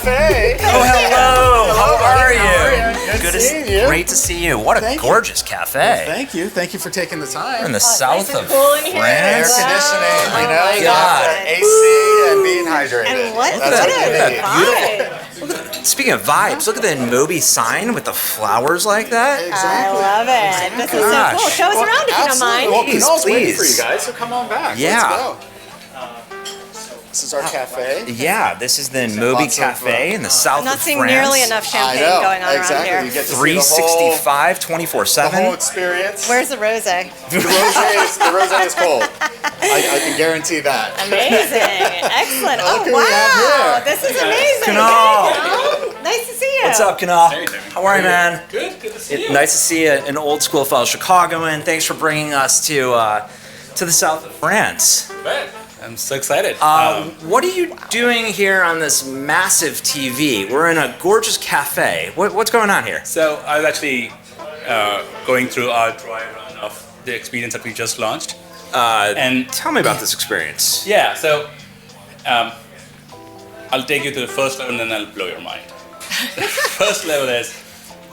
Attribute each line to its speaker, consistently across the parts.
Speaker 1: Cafe.
Speaker 2: Oh, hello. How are you?
Speaker 1: Good to see you.
Speaker 2: Great to see you. What a gorgeous cafe.
Speaker 1: Thank you. Thank you for taking the time.
Speaker 2: We're in the south of
Speaker 3: cool in here.
Speaker 1: Air
Speaker 2: France.
Speaker 1: conditioning, you know,
Speaker 2: my
Speaker 1: you got
Speaker 2: God.
Speaker 1: the AC and being hydrated.
Speaker 3: And what
Speaker 1: That's what
Speaker 3: a
Speaker 1: you need.
Speaker 3: vibe.
Speaker 2: Speaking of vibes, look at the InMobi sign with the flowers like that.
Speaker 3: I love it. This is so
Speaker 2: Gosh.
Speaker 3: cool. Show us around if you don't
Speaker 1: Absolutely.
Speaker 3: mind.
Speaker 1: Well,
Speaker 2: Please,
Speaker 1: Kunal's waiting
Speaker 2: please.
Speaker 1: for you guys, so come on back.
Speaker 2: Yeah.
Speaker 1: Let's go. This is our cafe.
Speaker 2: Yeah, this is the InMobi
Speaker 1: Lots of,
Speaker 2: Cafe in the south
Speaker 3: I'm not
Speaker 2: of
Speaker 3: seeing
Speaker 2: France.
Speaker 3: nearly enough
Speaker 1: I
Speaker 3: champagne
Speaker 1: know.
Speaker 3: going on
Speaker 1: Exactly.
Speaker 3: around
Speaker 1: You
Speaker 3: here.
Speaker 1: get to see the
Speaker 2: 365,
Speaker 1: whole
Speaker 2: 24/7.
Speaker 1: experience.
Speaker 3: Where's the rosé?
Speaker 1: The rosé is cold. I can guarantee that.
Speaker 3: Amazing. Excellent.
Speaker 1: Look
Speaker 3: Oh,
Speaker 1: who we have
Speaker 3: wow.
Speaker 1: here.
Speaker 3: This is amazing.
Speaker 2: Kunal.
Speaker 3: Hey, Kunal. Nice to see you.
Speaker 2: What's up, Kunal? How are you, man?
Speaker 4: Good to see you.
Speaker 2: Nice to see you, an old school fellow Chicagoan. Thanks for bringing us to the south of France.
Speaker 4: Bet. I'm so excited.
Speaker 2: What are you doing here on this massive TV? We're in a gorgeous cafe. What's going on here?
Speaker 4: So I was actually going through our dry run of the experience that we just launched. And
Speaker 2: Tell me about this experience.
Speaker 4: yeah, so I'll take you to the first level and then I'll blow your mind. The first level is,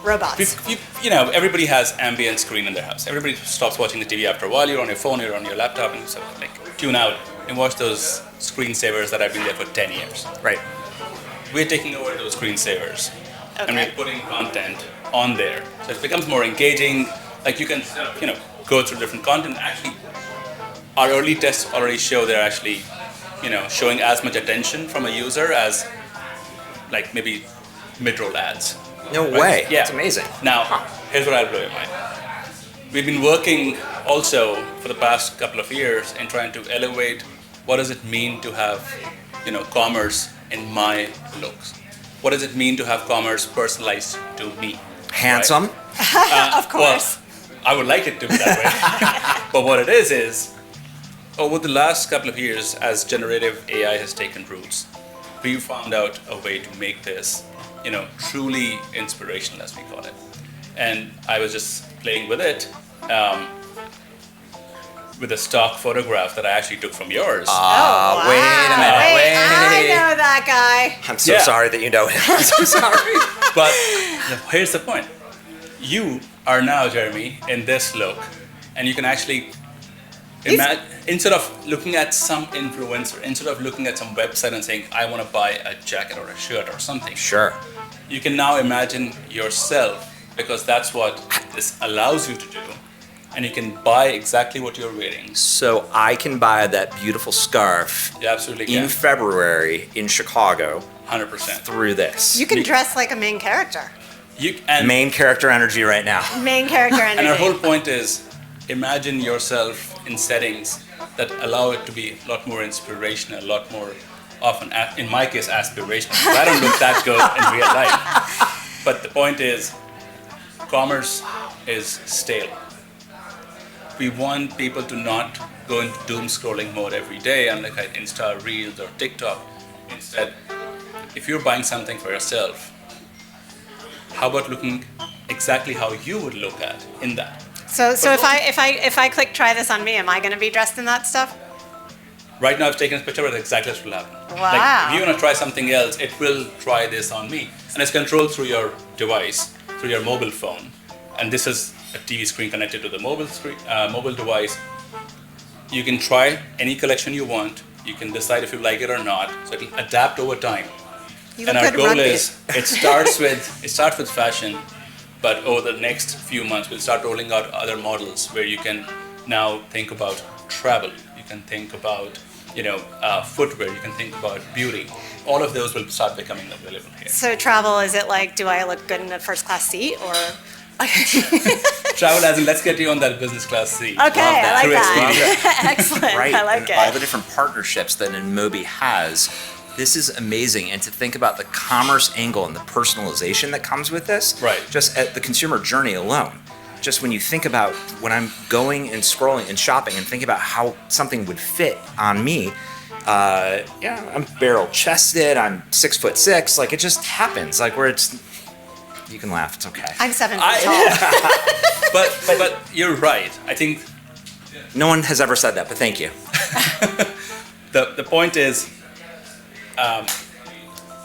Speaker 3: Robots.
Speaker 4: you know, everybody has ambient screen in their house. Everybody stops watching the TV after a while. You're on your phone, you're on your laptop, and so like tune out and watch those screensavers that have been there for 10 years.
Speaker 2: Right.
Speaker 4: We're taking over those screensavers and
Speaker 3: Okay.
Speaker 4: we're putting content on there, so it becomes more engaging. Like you can, you know, go through different content. Actually, our early tests already show they're actually, you know, showing as much attention from a user as, like maybe mid-roll ads.
Speaker 2: No
Speaker 4: Right?
Speaker 2: way.
Speaker 4: Yeah.
Speaker 2: It's amazing.
Speaker 4: Now, here's what I'll blow your mind. We've been working also for the past couple of years in trying to elevate what does it mean to have, you know, commerce in my looks. What does it mean to have commerce personalized to me?
Speaker 2: Handsome.
Speaker 3: Of course.
Speaker 4: Well, I would like it to be that way. But what it is over the last couple of years, as generative AI has taken roots, we found out a way to make this, you know, truly inspirational, as we call it. And I was just playing with it, with a stock photograph that I actually took from yours.
Speaker 3: Oh, wow.
Speaker 2: Wait a minute.
Speaker 3: I know that guy.
Speaker 2: I'm so
Speaker 4: Yeah.
Speaker 2: sorry that you know him. I'm so sorry.
Speaker 4: But here's the point. You are now, Jeremy, in this look, and you can actually imagine, instead of looking at some influencer, instead of looking at some website and saying, I want to buy a jacket or a shirt or something,
Speaker 2: Sure.
Speaker 4: you can now imagine yourself, because that's what this allows you to do. And you can buy exactly what you're wearing.
Speaker 2: So I can buy that beautiful scarf
Speaker 4: You absolutely
Speaker 2: in
Speaker 4: can.
Speaker 2: February in Chicago
Speaker 4: 100%.
Speaker 2: through this.
Speaker 3: You can dress like a main character.
Speaker 4: And
Speaker 2: Main character energy right now.
Speaker 3: Main character energy.
Speaker 4: our whole point is, imagine yourself in settings that allow it to be a lot more inspirational, a lot more often, in my case, aspirational. 'Cause I don't look that good in real life. But the point is, commerce is stale. We want people to not go into doom scrolling mode every day and look at Insta Reels or TikTok. Instead, if you're buying something for yourself, how about looking exactly how you would look at in that?
Speaker 3: So if I click try this on me, am I going to be dressed in that stuff?
Speaker 4: Right now, I've taken a picture, but exactly what will happen.
Speaker 3: Wow.
Speaker 4: Like, if you want to try something else, it will try this on me. And it's controlled through your device, through your mobile phone. And this is a TV screen connected to the mobile device. You can try any collection you want. You can decide if you like it or not. So it'll adapt over time.
Speaker 3: You
Speaker 4: And
Speaker 3: look
Speaker 4: our
Speaker 3: good
Speaker 4: goal
Speaker 3: rugby.
Speaker 4: is, it starts with fashion, but over the next few months, we'll start rolling out other models where you can now think about travel. You can think about, you know, footwear. You can think about beauty. All of those will start becoming available here.
Speaker 3: So travel, is it like, do I look good in a first class seat or?
Speaker 4: Travel as in, let's get you on that business class seat.
Speaker 3: Okay, I like
Speaker 4: Through
Speaker 3: that. Excellent.
Speaker 2: Right.
Speaker 3: I like
Speaker 2: and all the
Speaker 3: it.
Speaker 2: different partnerships that InMobi has. This is amazing. And to think about the commerce angle and the personalization that comes with this,
Speaker 4: Right.
Speaker 2: just at the consumer journey alone. Just when you think about when I'm going and scrolling and shopping and think about how something would fit on me, yeah, I'm barrel chested, I'm 6'6", like it just happens. Like where it's, you can laugh, it's okay.
Speaker 3: I'm 7 feet tall.
Speaker 4: But you're right. I think
Speaker 2: No one has ever said that, but thank you.
Speaker 4: the point is,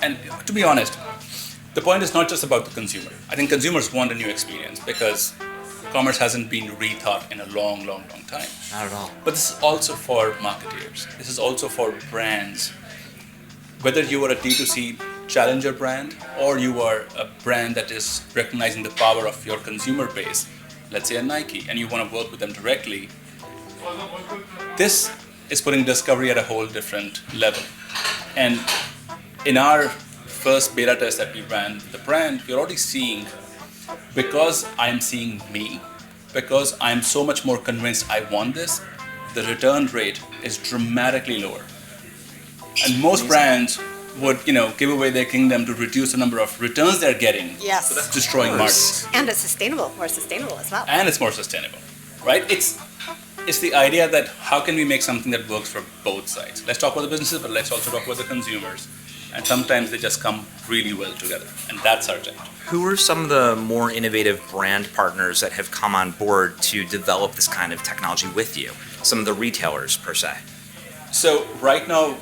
Speaker 4: And to be honest, the point is not just about the consumer. I think consumers want a new experience because commerce hasn't been rethought in a long, long, long time.
Speaker 2: Not at all.
Speaker 4: But this is also for marketeers. This is also for brands. Whether you are a D2C challenger brand or you are a brand that is recognizing the power of your consumer base, let's say a Nike, and you want to work with them directly, this is putting discovery at a whole different level. And in our first beta test that we ran with the brand, we're already seeing, because I'm seeing me, because I'm so much more convinced I want this, the return rate is dramatically lower. And most brands would, give away their kingdom to reduce the number of returns they're getting.
Speaker 3: Yes.
Speaker 4: So that's destroying margins.
Speaker 3: And it's more sustainable as well.
Speaker 4: And it's more sustainable, right? It's the idea that how can we make something that works for both sides? Let's talk about the businesses, but let's also talk about the consumers. And sometimes they just come really well together. And that's our job.
Speaker 2: Who are some of the more innovative brand partners that have come on board to develop this kind of technology with you? Some of the retailers, per se.
Speaker 4: So right now,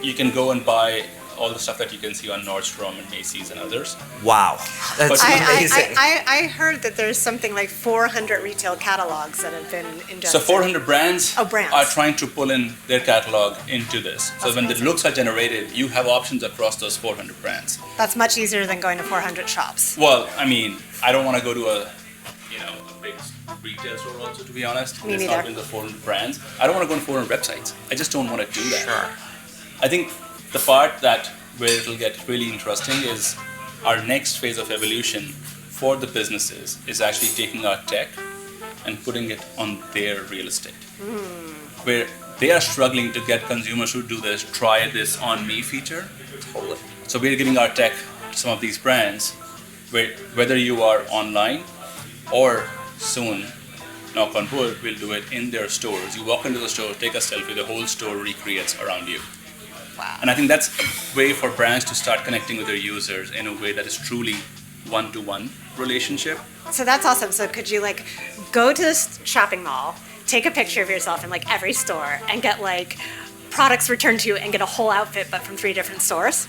Speaker 4: you can go and buy all the stuff that you can see on Nordstrom and Macy's and others.
Speaker 2: Wow, that's
Speaker 4: But-
Speaker 2: amazing.
Speaker 3: I heard that there's something like 400 retail catalogs that have been ingested.
Speaker 4: So 400 brands,
Speaker 3: brands.
Speaker 4: are trying to pull in their catalog into this. So
Speaker 3: That's
Speaker 4: when the
Speaker 3: amazing.
Speaker 4: looks are generated, you have options across those 400 brands.
Speaker 3: That's much easier than going to 400 shops.
Speaker 4: Well, I mean, I don't want to go to a big retail store also, to be honest.
Speaker 3: Me
Speaker 4: It's
Speaker 3: neither.
Speaker 4: not in the 400 brands. I don't want to go on 400 websites. I just don't want to do that.
Speaker 2: Sure.
Speaker 4: I think the part where it'll get really interesting is our next phase of evolution for the businesses is actually taking our tech and putting it on their real estate. Where they are struggling to get consumers who do this, try this on me feature.
Speaker 2: Totally.
Speaker 4: So we're giving our tech to some of these brands where whether you are online or soon, knock on wood, we'll do it in their stores. You walk into the store, take a selfie, the whole store recreates around you.
Speaker 3: Wow.
Speaker 4: And I think that's a way for brands to start connecting with their users in a way that is truly one-to-one relationship.
Speaker 3: So that's awesome. So could you go to this shopping mall, take a picture of yourself in every store, and get products returned to you and get a whole outfit, but from 3 different stores?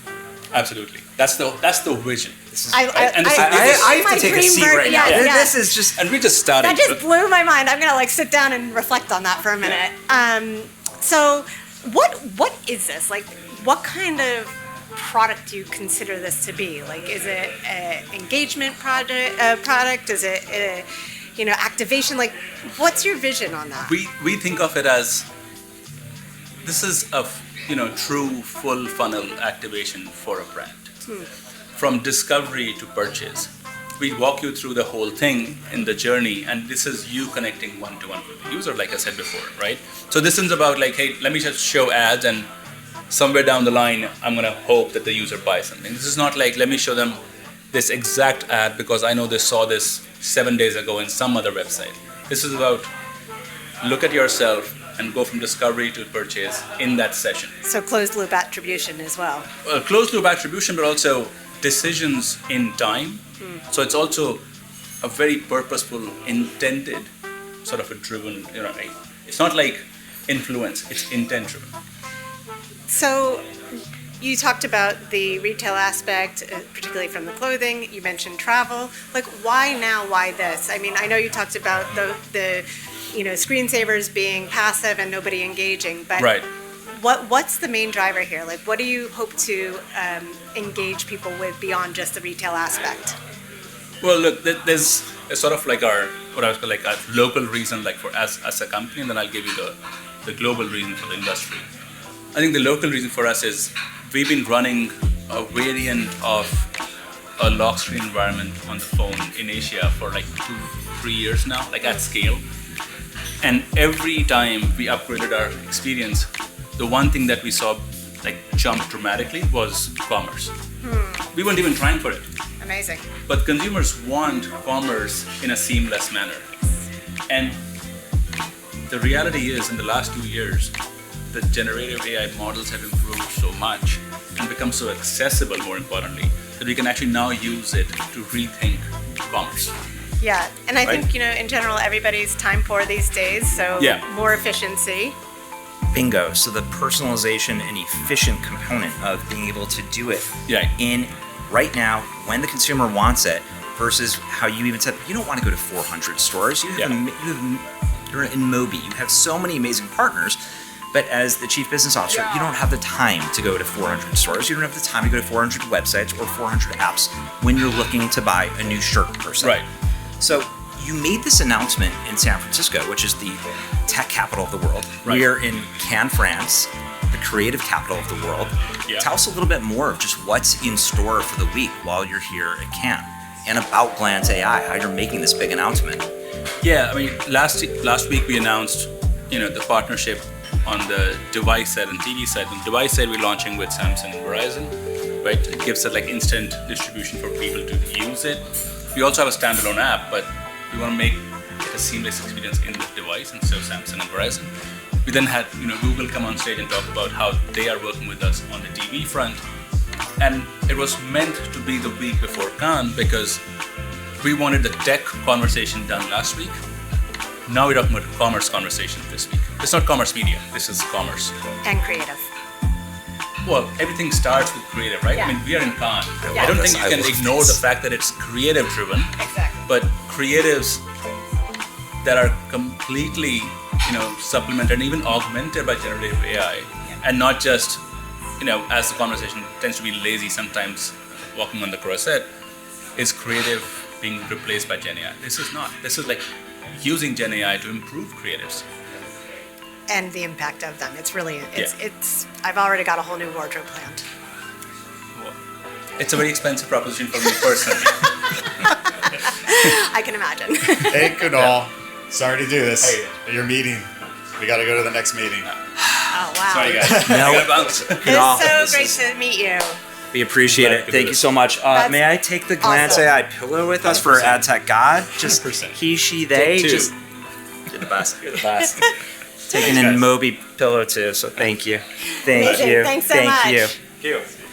Speaker 4: Absolutely. That's the vision.
Speaker 3: I
Speaker 2: I have to take a
Speaker 3: dream
Speaker 2: seat
Speaker 3: ver-
Speaker 2: right now.
Speaker 3: yeah, yeah.
Speaker 2: This is just
Speaker 4: And we're just starting.
Speaker 3: That just blew my mind. I'm gonna sit down and reflect on that for a minute. So, what is this? What kind of product do you consider this to be? Is it an engagement product? Is it activation? What's your vision on that?
Speaker 4: We think of it as this is a true full funnel activation for a brand. From discovery to purchase. We walk you through the whole thing in the journey, and this is you connecting one-to-one with the user, like I said before, right? So this isn't about hey, let me just show ads and somewhere down the line, I'm gonna hope that the user buys something. This is not let me show them this exact ad because I know they saw this 7 days ago in some other website. This is about look at yourself and go from discovery to purchase in that session.
Speaker 3: So closed loop attribution as well.
Speaker 4: Closed loop attribution, but also decisions in time. So it's also a very purposeful, intended sort of a driven, it's not like influence, it's intent driven.
Speaker 3: So you talked about the retail aspect, particularly from the clothing. You mentioned travel. Why now? Why this? I mean, I know you talked about the screensavers being passive and nobody engaging, but
Speaker 4: Right.
Speaker 3: What's the main driver here? What do you hope to engage people with beyond just the retail aspect?
Speaker 4: Well, look, there's a sort of our what I was calling a local reason, for as a company, and then I'll give you the global reason for the industry. I think the local reason for us is we've been running a variant of a lock screen environment on the phone in Asia for 2-3 years now, at scale. And every time we upgraded our experience, the one thing that we saw jump dramatically was commerce. We weren't even trying for it.
Speaker 3: Amazing.
Speaker 4: But consumers want commerce in a seamless manner. And the reality is, in the last 2 years, the generative AI models have improved so much and become so accessible, more importantly, that we can actually now use it to rethink commerce.
Speaker 3: Yeah, and I
Speaker 4: Right.
Speaker 3: think, in general, everybody's time poor these days, so
Speaker 4: Yeah.
Speaker 3: more efficiency.
Speaker 2: Bingo. So the personalization and efficient component of being able to do it
Speaker 4: Yeah.
Speaker 2: in right now when the consumer wants it versus how you even said you don't want to go to 400 stores. You're in InMobi. You have so many amazing partners. But as the chief business officer, you don't have the time to go to 400 stores. You don't have the time to go to 400 websites or 400 apps when you're looking to buy a new shirt per se.
Speaker 4: Right.
Speaker 2: So you made this announcement in San Francisco, which is the tech capital of the world.
Speaker 4: Right.
Speaker 2: We are in Cannes, France, the creative capital of the world.
Speaker 4: Yeah.
Speaker 2: Tell us a little bit more of just what's in store for the week while you're here at Cannes and about Glance AI, how you're making this big announcement.
Speaker 4: Yeah, I mean, last week we announced, the partnership on the device side and TV side. On the device side, we're launching with Samsung and Verizon, right? It gives it like instant distribution for people to use it. We also have a standalone app, but we want to make it a seamless experience in the device, and so Samsung and Verizon. We then had, Google come on stage and talk about how they are working with us on the TV front. And it was meant to be the week before Cannes because we wanted the tech conversation done last week. Now we're talking about the commerce conversation this week. It's not commerce media, this is commerce.
Speaker 3: And creative.
Speaker 4: Well, everything starts with creative, right?
Speaker 3: Yeah.
Speaker 4: I mean, we are in Cannes.
Speaker 3: Yeah.
Speaker 4: I don't think
Speaker 2: I
Speaker 4: you can
Speaker 2: love
Speaker 4: ignore
Speaker 2: this.
Speaker 4: the fact that it's creative driven,
Speaker 3: Exactly.
Speaker 4: but creatives that are completely, supplemented and even augmented by generative AI, and not just, as the conversation tends to be lazy sometimes, walking on the croissant, is creative being replaced by Gen AI. This is not. This is like using Gen AI to improve creatives.
Speaker 3: And the impact of them. It's really, I've already got a whole new wardrobe planned.
Speaker 4: Well, it's a very expensive proposition for me personally.
Speaker 3: I can imagine.
Speaker 1: Hey, Kunal. Sorry to do this.
Speaker 4: Hey.
Speaker 1: Your meeting. We got to go to the next meeting.
Speaker 3: Oh, wow.
Speaker 4: Sorry, guys.
Speaker 2: No.
Speaker 4: I gotta bounce.
Speaker 2: Kunal,
Speaker 3: It's so
Speaker 2: this
Speaker 3: great to meet you.
Speaker 2: We appreciate
Speaker 4: Glad
Speaker 2: it.
Speaker 4: to do
Speaker 2: Thank you
Speaker 4: this.
Speaker 2: so much.
Speaker 3: That's
Speaker 2: May I take the Glance
Speaker 3: awesome.
Speaker 2: AI pillow with us for
Speaker 4: 100%.
Speaker 2: Ad Tech God? Just
Speaker 4: 100%.
Speaker 2: he, she, they.
Speaker 4: Take two.
Speaker 2: Just
Speaker 4: You're the best. You're the best.
Speaker 2: taking
Speaker 4: Thanks,
Speaker 2: an
Speaker 4: guys.
Speaker 2: InMobi pillow too. So thank you. Thank
Speaker 3: Amazing.
Speaker 2: you.
Speaker 3: Thanks so
Speaker 2: Thank
Speaker 3: much.
Speaker 2: you.
Speaker 4: Thank you.